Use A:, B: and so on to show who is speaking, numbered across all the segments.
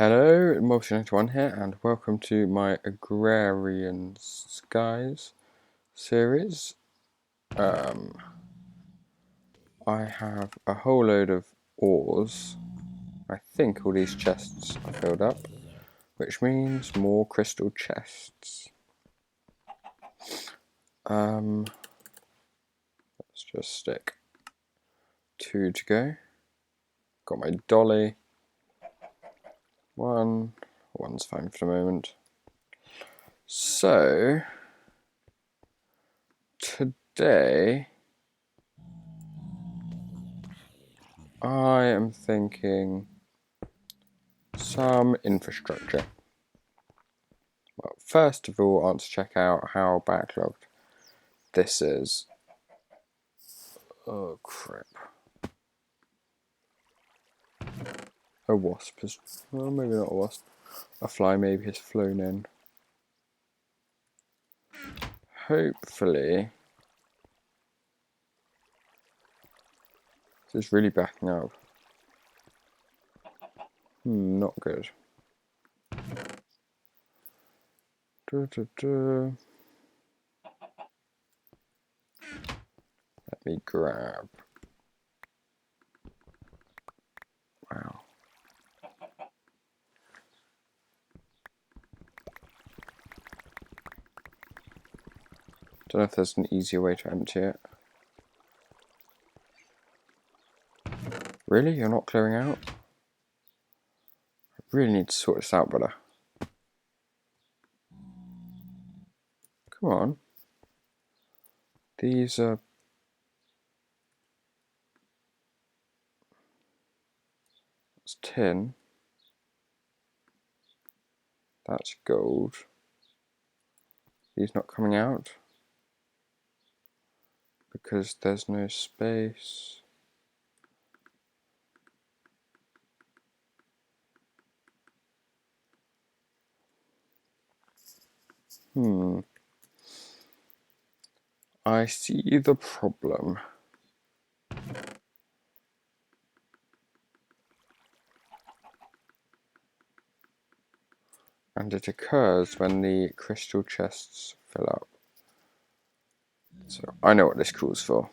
A: Hello, mobbsy91 here, and welcome to my Agrarian Skies series. I have a whole load of ores. I think all these chests are filled up, which means more crystal chests. Let's just stick 2 to go. Got my dolly. One's fine for the moment. So, today I am thinking some infrastructure. Well, first of all, I want to check out how backlogged this is. Oh crap. A wasp has, well, maybe not a wasp. A fly maybe has flown in. Hopefully this is really backing up. Not good. Let me grab. Wow. Don't know if there's an easier way to empty it. Really? You're not clearing out? I really need to sort this out better. Come on. These are... It's tin. That's gold. These not coming out because there's no space. I see the problem. And it occurs when the crystal chests fill up. So I know what this calls for.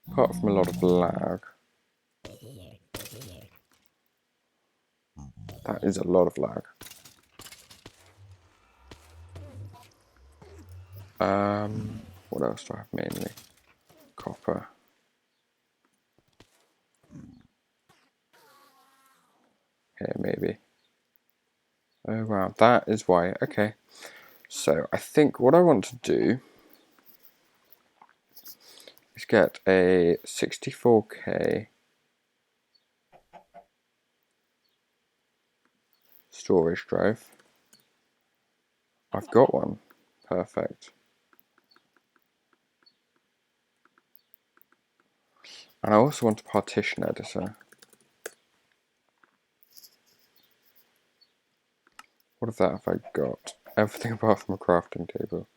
A: Apart from a lot of lag. That is a lot of lag. What else do I have mainly? Copper. Here maybe. Oh wow, that is why. Okay. So I think what I want to do is get a 64K storage drive. I've got one. Perfect. And I also want a partition editor. What of that have I got? Everything apart from a crafting table.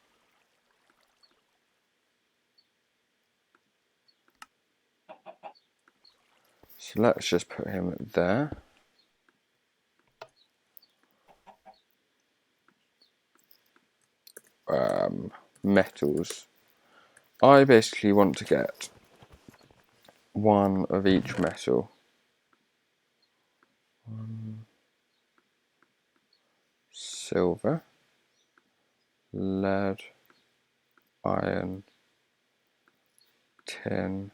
A: So let's just put him there. Metals. I basically want to get one of each metal. Silver, lead, iron, tin,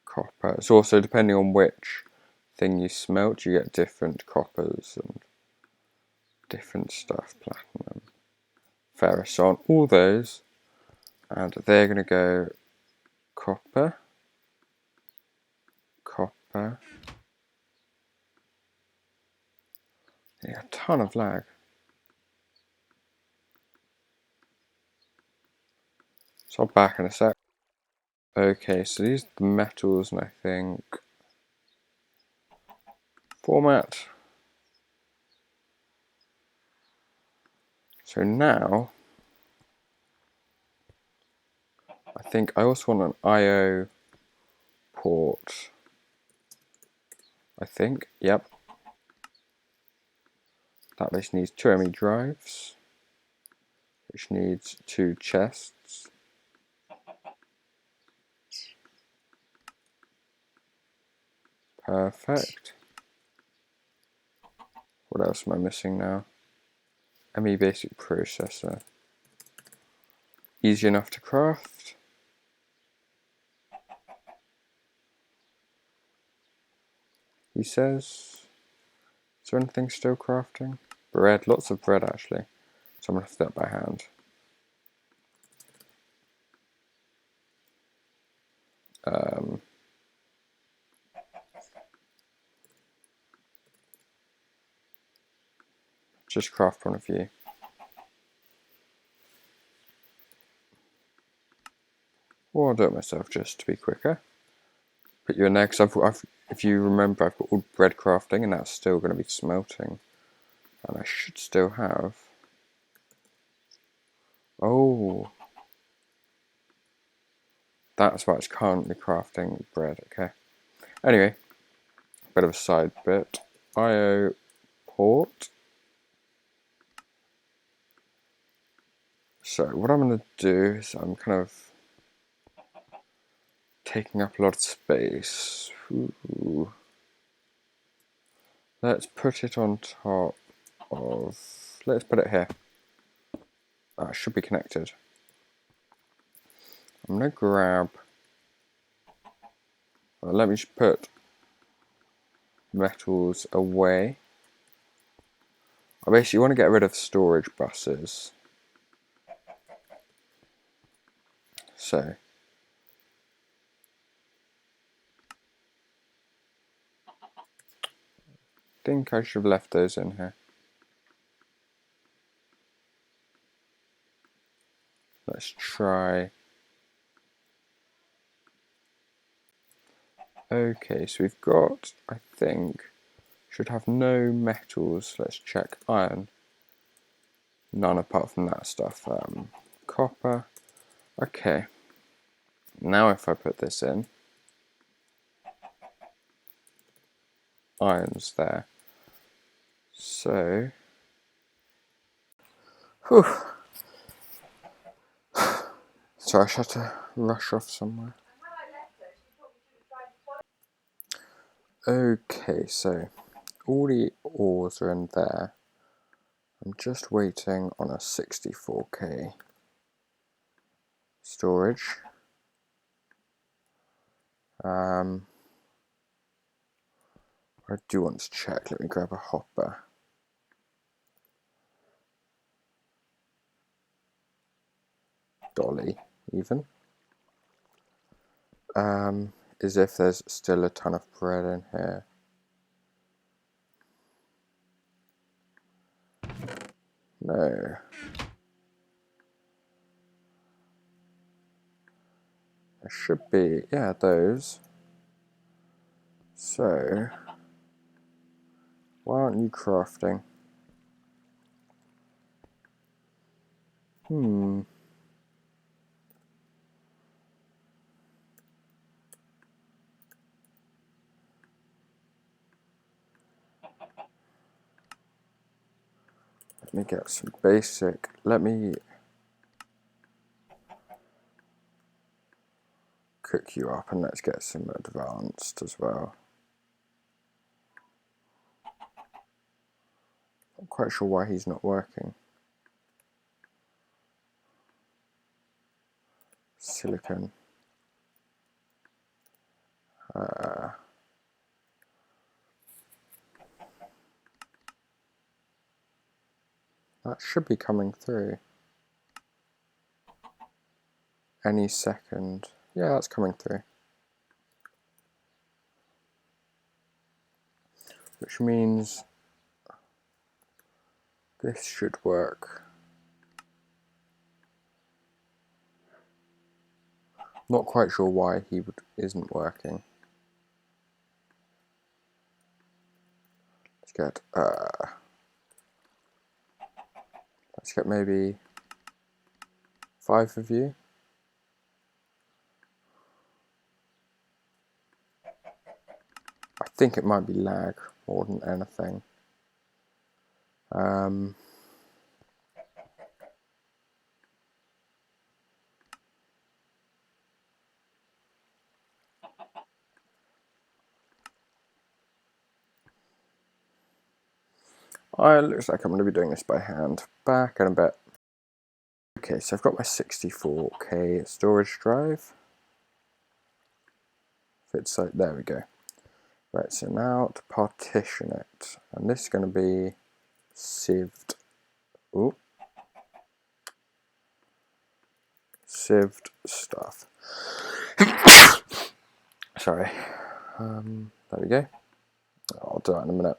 A: copper. It's also depending on which thing you smelt, you get different coppers and different stuff, platinum, ferrous, on all those, and they're going to go copper, copper. Yeah, a ton of lag. So I'll back in a sec. Okay, so these are the metals, and I think format. So now I think I also want an IO port, I think. Yep. That base needs 2 ME drives, which needs 2 chests. Perfect. What else am I missing now? ME basic processor. Easy enough to craft. He says. Is there anything still crafting? Bread, lots of bread actually. So I'm going to have to do that by hand. Just craft one of you. Or I'll do it myself just to be quicker. Put you in there, because if you remember, I've got all bread crafting and that's still going to be smelting. And I should still have... Oh! That's why it's currently crafting bread, okay. Anyway, bit of a side bit. IO port. So what I'm going to do is I'm kind of taking up a lot of space. Ooh. Let's put it on top of... Let's put it here. That should be connected. I'm going to grab... Well, let me just put metals away. I basically want to get rid of storage buses. So... I think I should have left those in here. Let's try... Okay, so we've got, I think, should have no metals. Let's check iron. None apart from that stuff. Copper. Okay. Now if I put this in, iron's there. So, whew. Sorry, I had to rush off somewhere. Okay, so all the ores are in there. I'm just waiting on a 64k storage. I do want to check. Let me grab a hopper. Dolly, even. As if there's still a ton of bread in here. No. There should be, yeah, those. So, why aren't you crafting? Let me get some basic, let me cook you up and let's get some advanced as well. I'm quite sure why he's not working. Silicon. That should be coming through any second. Yeah, that's coming through. Which means this should work. Not quite sure why he isn't working. Let's get maybe 5 of you. think it might be lag more than anything. It looks like I'm going to be doing this by hand. Back in a bit. Okay, so I've got my 64K storage drive. Fits like, there we go. Right, so now to partition it. And this is going to be sieved. Ooh. Sieved stuff. Sorry. There we go. I'll do that in a minute.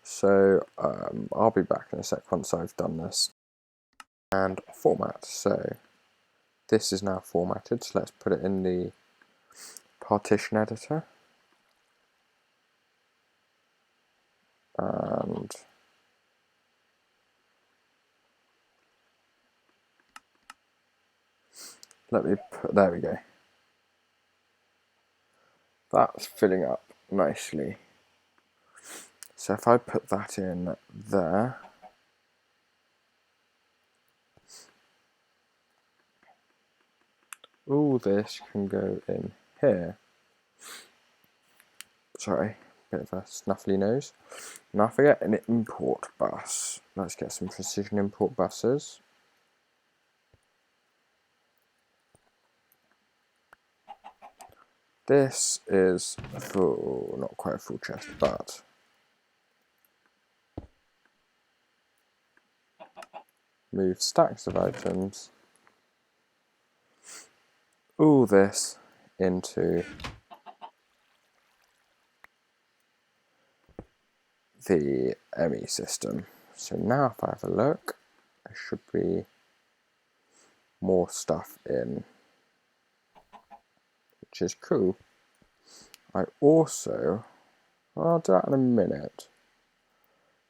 A: So I'll be back in a sec once I've done this. And format. So this is now formatted, so let's put it in the partition editor. And let me put, there we go. That's filling up nicely. So if I put that in there, all this can go in here. Sorry, bit of a snuffly nose. Now if I get an import bus, let's get some precision import buses. This is full, not quite a full chest, but move stacks of items. All this into the ME system. So now if I have a look, there should be more stuff in, which is cool. I'll do that in a minute.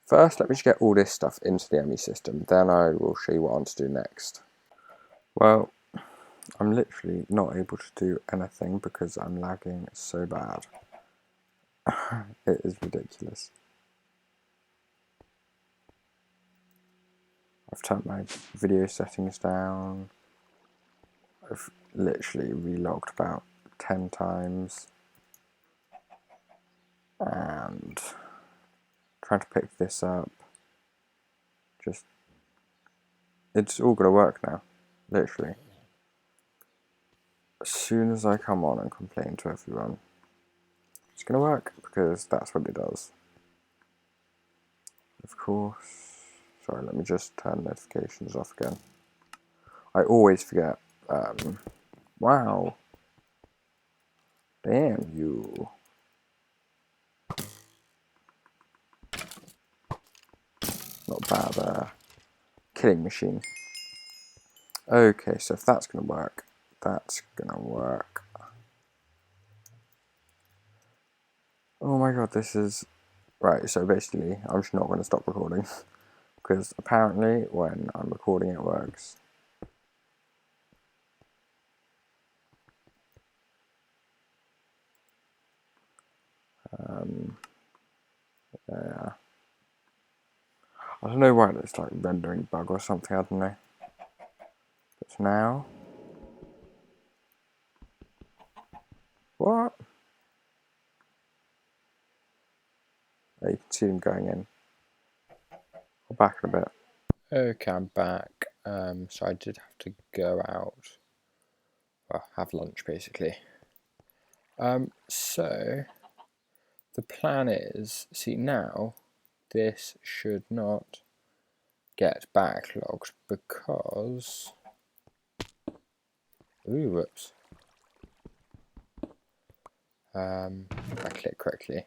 A: First, let me just get all this stuff into the ME system, then I will show you what I want to do next. Well, I'm literally not able to do anything because I'm lagging so bad. It is ridiculous. I've turned my video settings down. I've literally relogged about 10 times. And trying to pick this up. It's all gonna work now, literally. As soon as I come on and complain to everyone, it's gonna work because that's what it does. Of course, sorry, let me just turn notifications off again. I always forget. Wow. Damn you. Not bad, killing machine. Okay, so if that's gonna work, that's gonna work. Oh my god, this is... Right, so basically, I'm just not going to stop recording. Because apparently, when I'm recording, it works. Yeah. I don't know why it's like rendering bug or something, I don't know. But now... What? Oh, you can see them going in. I'll back in a bit. Okay, I'm back. So I did have to go out. Well, have lunch, basically. So... The plan is, see now, this should not get backlogged because... Ooh, whoops. If I click correctly.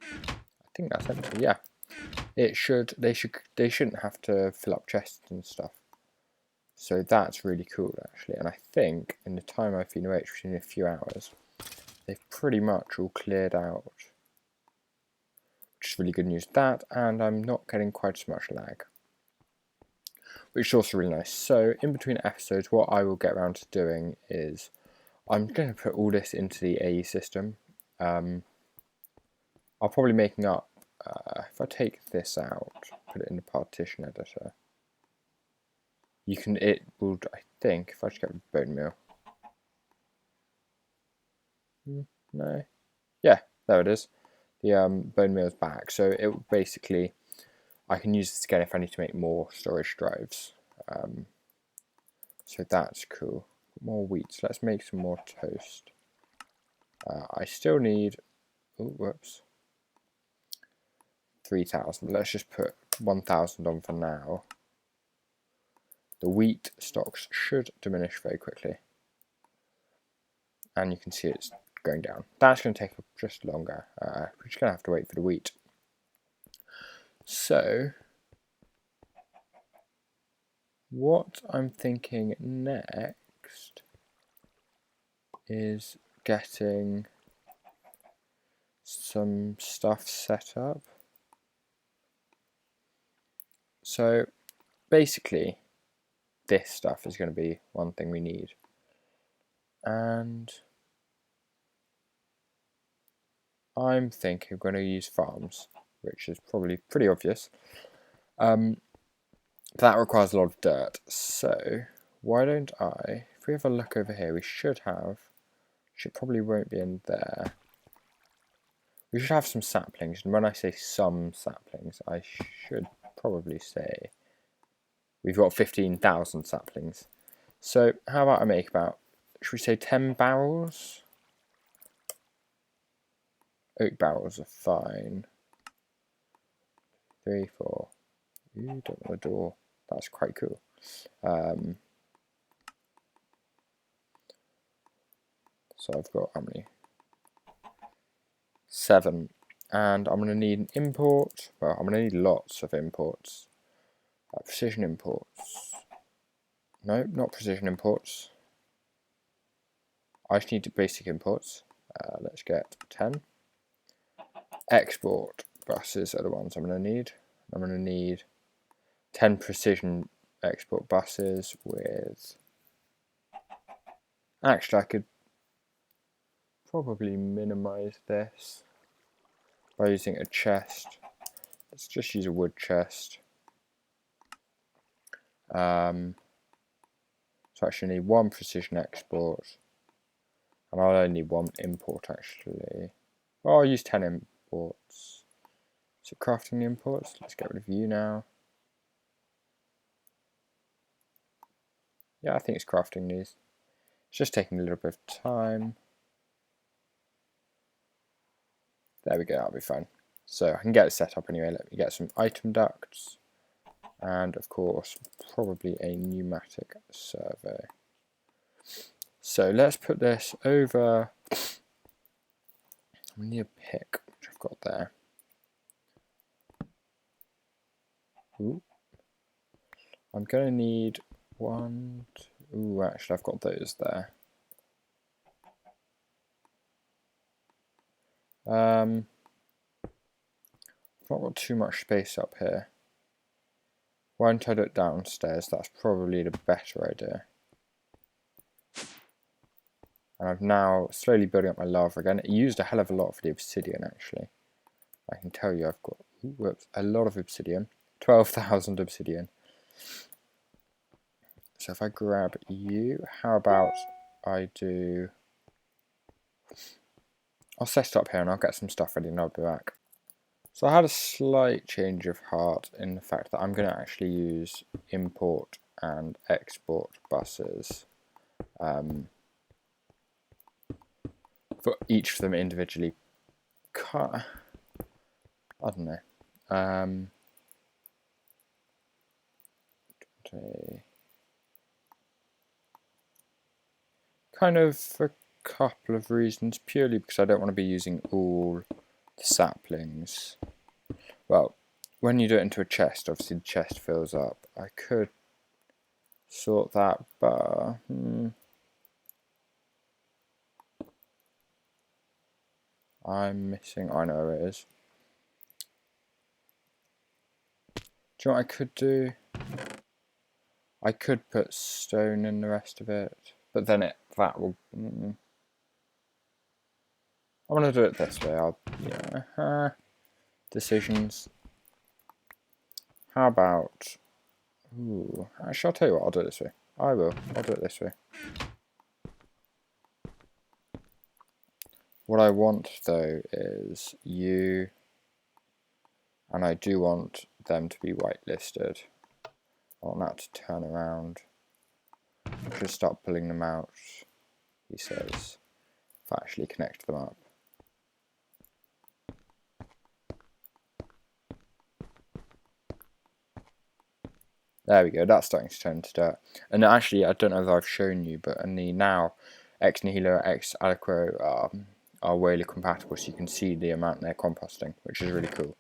A: I think that's empty, yeah. It should, they shouldn't have to fill up chests and stuff. So that's really cool actually, and I think in the time I've been away, which is in a few hours, they've pretty much all cleared out. Which is really good news, that, and I'm not getting quite so much lag. Which is also really nice. So in between episodes, what I will get around to doing is I'm going to put all this into the AE system. I'll probably making up, if I take this out, put it in the partition editor, it will, I think, if I just get rid of bone meal. No. Yeah, there it is. The bone meal is back. So it will basically, I can use this again if I need to make more storage drives. So that's cool. More wheat. So let's make some more toast. I still need, oh, whoops, 3,000. Let's just put 1,000 on for now. The wheat stocks should diminish very quickly. And you can see it's going down. That's going to take just longer. We're just going to have to wait for the wheat. So, what I'm thinking next is getting some stuff set up. So, basically, this stuff is going to be one thing we need. And I'm thinking we're going to use farms, which is probably pretty obvious. That requires a lot of dirt, so why don't I, if we have a look over here, we should probably won't be in there. We should have some saplings, and when I say some saplings, I should probably say we've got 15,000 saplings. So how about I make about, should we say 10 barrels? Oak barrels are fine. 3, 4. Ooh, don't want a door. That's quite cool. So I've got how many? 7. And I'm going to need an import. Well, I'm going to need lots of imports. Precision imports. No, not precision imports. I just need basic imports. Let's get 10. Export buses are the ones I'm going to need. I'm going to need 10 precision export buses with... Actually, I could probably minimize this by using a chest. Let's just use a wood chest. So I actually need 1 precision export, and I'll only need 1 import actually. Oh, I'll use 10 imports. So crafting the imports, let's get rid of you now. Yeah, I think it's crafting these. It's just taking a little bit of time. There we go, that'll be fine. So I can get it set up anyway. Let me get some item ducts. And of course, probably a pneumatic servo. So let's put this over. I need a pick, which I've got there. Ooh. I'm going to need 1, 2. Ooh, actually, I've got those there. I've not got too much space up here. Why don't I do it downstairs? That's probably the better idea. And I'm now slowly building up my lava again. It used a hell of a lot for the obsidian, actually. I can tell you I've got a lot of obsidian. 12,000 obsidian. So if I grab you, how about I do... I'll set it up here and I'll get some stuff ready and I'll be back. So I had a slight change of heart in the fact that I'm going to actually use import and export buses for each of them individually. I don't know. Kind of for a couple of reasons, purely because I don't want to be using all the saplings. Well, when you do it into a chest, obviously the chest fills up. I could sort that, but I'm missing. I know where it is. Do you know what I could do? I could put stone in the rest of it, but then that will. I want to do it this way. Decisions. How about... Ooh, actually, I'll tell you what, I'll do it this way. I'll do it this way. What I want, though, is you... And I do want them to be whitelisted. I want that to turn around. I should start pulling them out, he says, if I actually connect them up. There we go, that's starting to turn to dirt. And actually, I don't know if I've shown you, but in the now Ex Nihilo, Ex Aliquo are really compatible, so you can see the amount they're composting, which is really cool.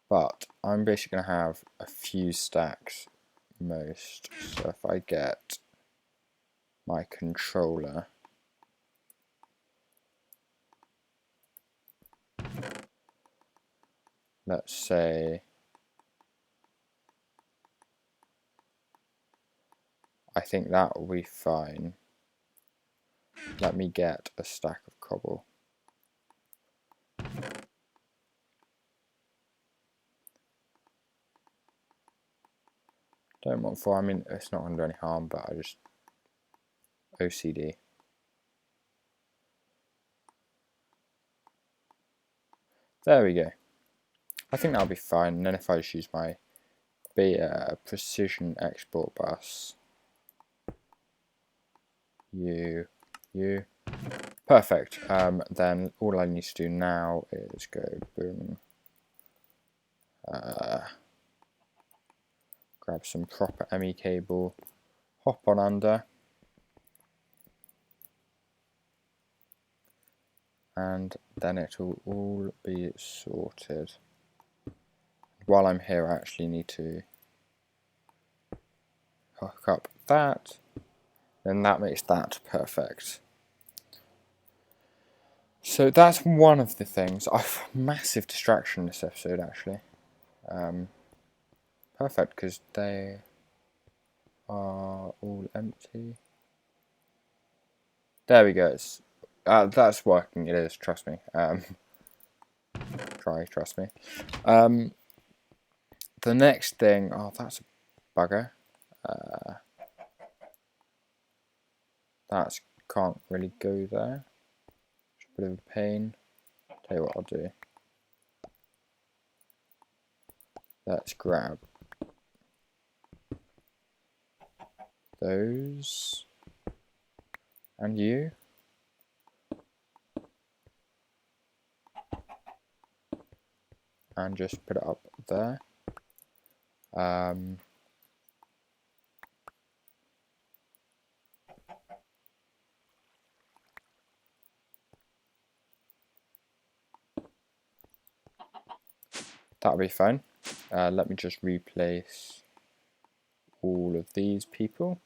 A: But I'm basically going to have a few stacks most. So if I get my controller, let's say I think that will be fine. Let me get a stack of cobble. Don't want 4, I mean it's not going to do any harm, but I just OCD. There we go. I think that'll be fine, and then if I just use my precision export bus, you, perfect. Then all I need to do now is go boom, grab some proper ME cable, hop on under, and then it'll all be sorted. While I'm here, I actually need to hook up that, and that makes that perfect. So that's one of the things. I've massive distraction this episode actually. Perfect, because they are all empty. There we go. That's working. It is. Trust me. Trust me. The next thing. Oh, that's a bugger. That can't really go there. It's a bit of a pain. Tell you what I'll do. Let's grab those and you. And just put it up there. That'll be fine. Let me just replace all of these people.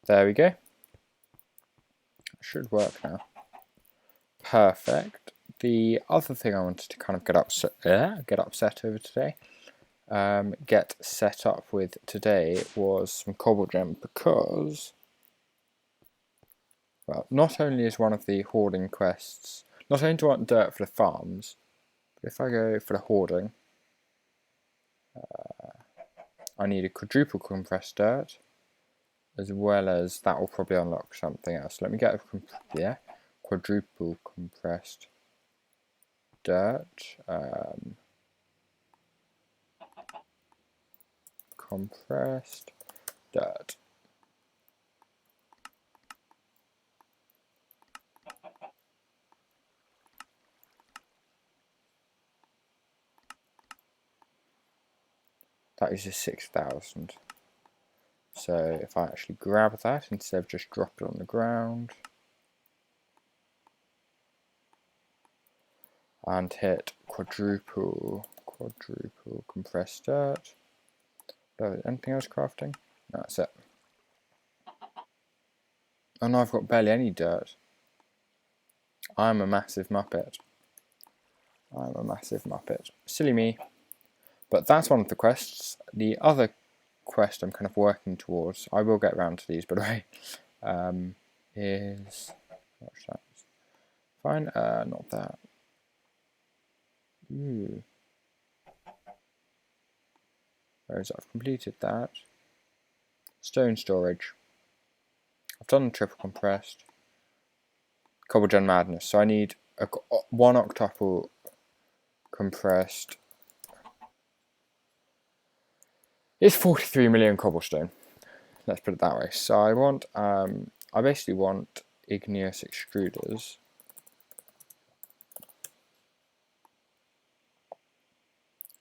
A: There we go. Should work now. Perfect. The other thing I wanted to kind of get upset over today, get set up with today was some cobble gem, because, well, not only is one of the hoarding quests, not only do I want dirt for the farms, but if I go for the hoarding, I need a quadruple compressed dirt, as well as that will probably unlock something else. Let me get a quadruple compressed dirt. Compressed dirt. That is a 6,000. So if I actually grab that instead of just drop it on the ground and hit quadruple compressed dirt. Anything else crafting? No, that's it. Oh no, I've got barely any dirt. I'm a massive muppet. Silly me. But that's one of the quests. The other quest I'm kind of working towards, I will get around to these by the way, is, what's that? Fine, not that. Ooh. Whereas I've completed that. Stone storage. I've done the triple compressed. Cobblegen madness. So I need one octuple compressed. It's 43 million cobblestone. Let's put it that way. So I want, I basically want igneous extruders.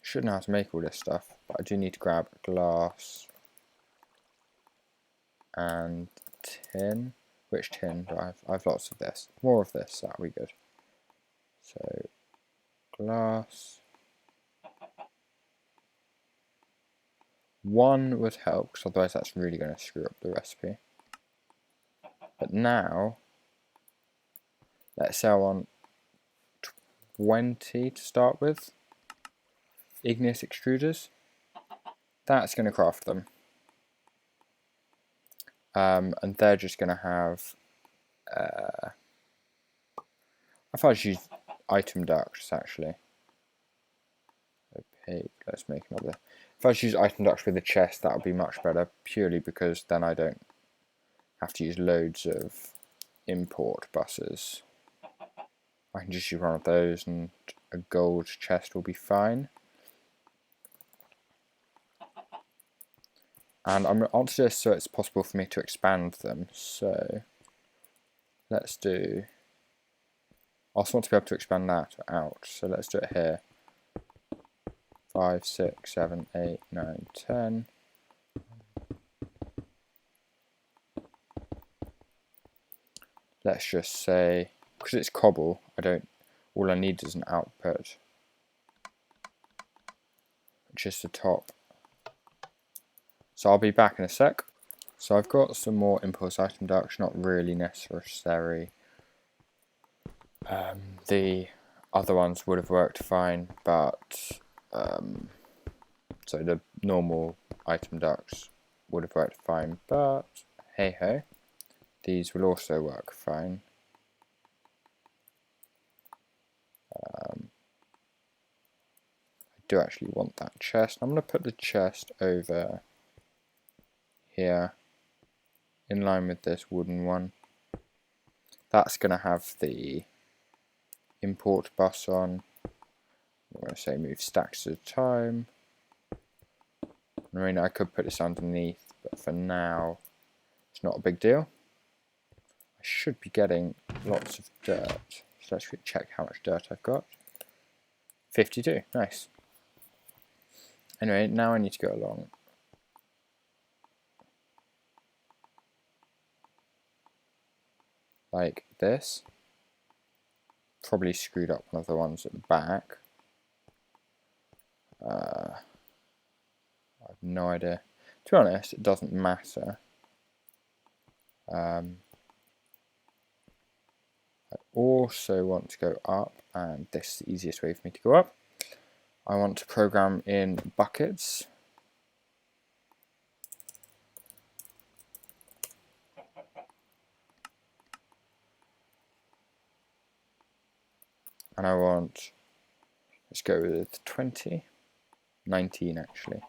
A: Should know how to make all this stuff, but I do need to grab glass and tin. Which tin do I have? I have lots of this. More of this, that'll be good. So, glass. One would help, because otherwise that's really going to screw up the recipe. But now, let's say I want 20 to start with. Igneous extruders. That's going to craft them. And they're just going to have, I thought I'd use item ducts actually. Opaque, let's make another. If I just use item ducts with a chest, that would be much better, purely because then I don't have to use loads of import buses. I can just use one of those and a gold chest will be fine. And I'm onto this so it's possible for me to expand them. So let's do. I also want to be able to expand that out. So let's do it here. 5, 6, 7, 8, 9, 10. Let's just say, because it's cobble, all I need is an output, which is the top. So I'll be back in a sec. So I've got some more impulse item ducts, not really necessary. The other ones would have worked fine, but so the normal item ducts would have worked fine, but hey ho, these will also work fine. I do actually want that chest. I'm going to put the chest over here in line with this wooden one. That's going to have the import bus on. I'm going to say move stacks at a time. I mean, I could put this underneath, but for now it's not a big deal. I should be getting lots of dirt. So let's check how much dirt I've got. 52, nice. Anyway, now I need to go along. Like this. Probably screwed up one of the ones at the back. I have no idea. To be honest, it doesn't matter. I also want to go up, and this is the easiest way for me to go up. I want to program in buckets. And I want, let's go with 20, 19 actually.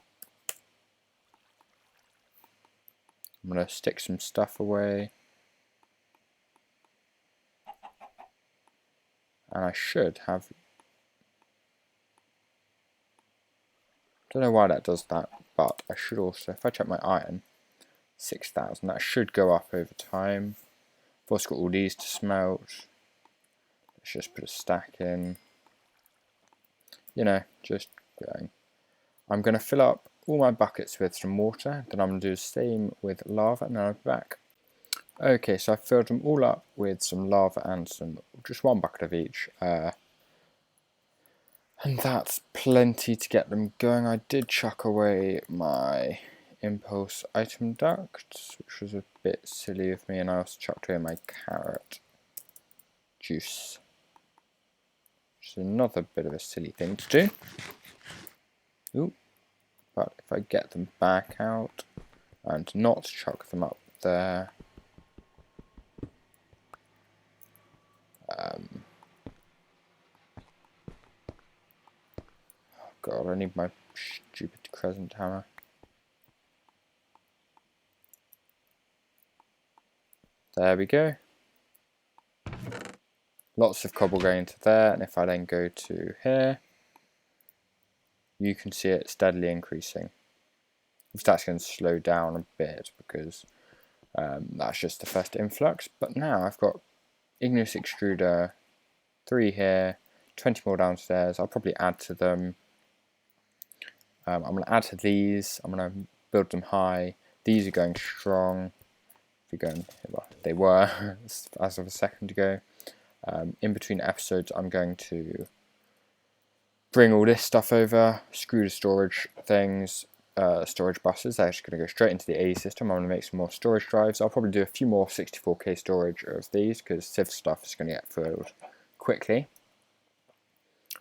A: I'm going to stick some stuff away. And I should have, don't know why that does that, but I should also, if I check my iron, 6,000, that should go up over time. I've also got all these to smelt. Let's just put a stack in. You know, just going. I'm going to fill up all my buckets with some water, then I'm going to do the same with lava, and then I'll be back. Okay, so I've filled them all up with some lava and just one bucket of each. And that's plenty to get them going. I did chuck away my impulse item ducts, which was a bit silly of me, and I also chucked away my carrot juice, which is another bit of a silly thing to do. Ooh, But if I get them back out and not chuck them up there, God, I need my stupid crescent hammer. There we go. Lots of cobble going into there, and if I then go to here, you can see it steadily increasing. That's going to slow down a bit because that's just the first influx. But now I've got igneous extruder, 3 here, 20 more downstairs. I'll probably add to them. I'm going to add to these. I'm going to build them high. These are going strong. If you're going, well, they were as of a second ago. In between episodes, I'm going to bring all this stuff over, screw the storage things, storage buses. They're actually going to go straight into the AE system. I'm going to make some more storage drives. I'll probably do a few more 64K storage of these because Civ stuff is going to get filled quickly.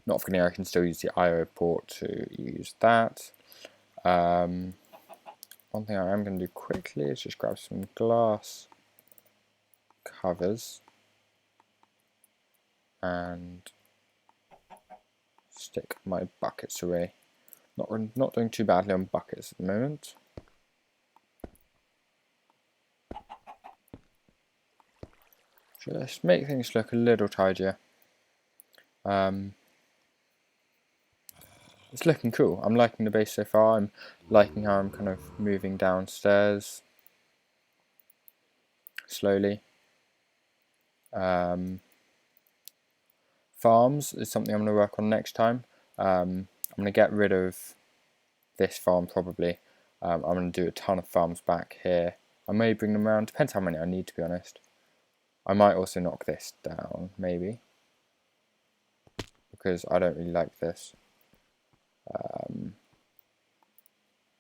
A: Not for now, I can still use the IO port to use that. One thing I am going to do quickly is just grab some glass covers and stick my buckets away. Not doing too badly on buckets at the moment. Just make things look a little tidier. It's looking cool. I'm liking the base so far. I'm liking how I'm kind of moving downstairs slowly. Farms is something I'm going to work on next time. I'm going to get rid of this farm probably. I'm going to do a ton of farms back here. I may bring them around, depends how many I need, to be honest. I might also knock this down, maybe, because I don't really like this.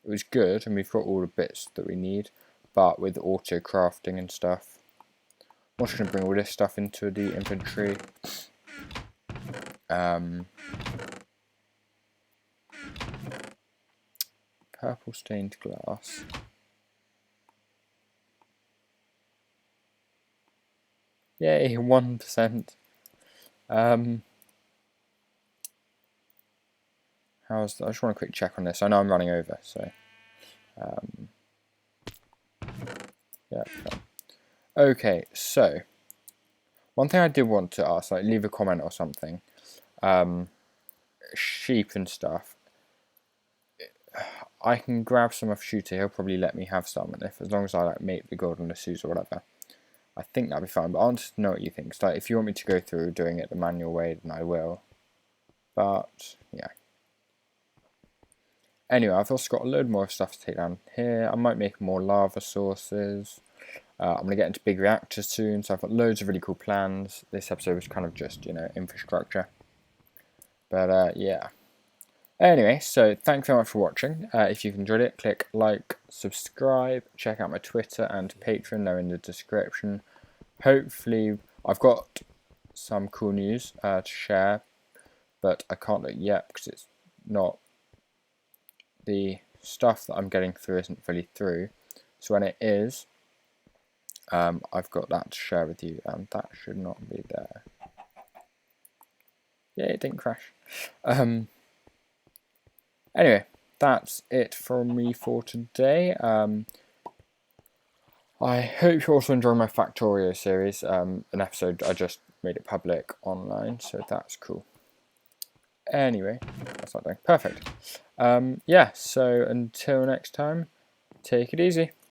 A: It was good, and we've got all the bits that we need, but with auto crafting and stuff, I'm just going to bring all this stuff into the inventory. Purple stained glass. Yay, 1%. I just want a quick check on this. I know I'm running over, so yeah. Okay, so one thing I did want to ask, like leave a comment or something. Sheep and stuff. I can grab some off Shooter. He'll probably let me have some, and as long as I like make the golden lassos or whatever, I think that'd be fine. But I want to know what you think. So, like, if you want me to go through doing it the manual way, then I will. But yeah. Anyway, I've also got a load more stuff to take down here. I might make more lava sources. I'm going to get into big reactors soon, so I've got loads of really cool plans. This episode was kind of just, infrastructure. But yeah. Anyway, so thanks very much for watching. If you've enjoyed it, click like, subscribe, check out my Twitter and Patreon, they're in the description. Hopefully, I've got some cool news to share, but I can't do it yet because it's not, the stuff that I'm getting through isn't fully through. So when it is, I've got that to share with you, and that should not be there. Yeah, it didn't crash. Anyway, that's it from me for today. I hope you're also enjoying my Factorio series. An episode, I just made it public online, so that's cool. Anyway, that's not doing perfect. Yeah, so until next time, take it easy.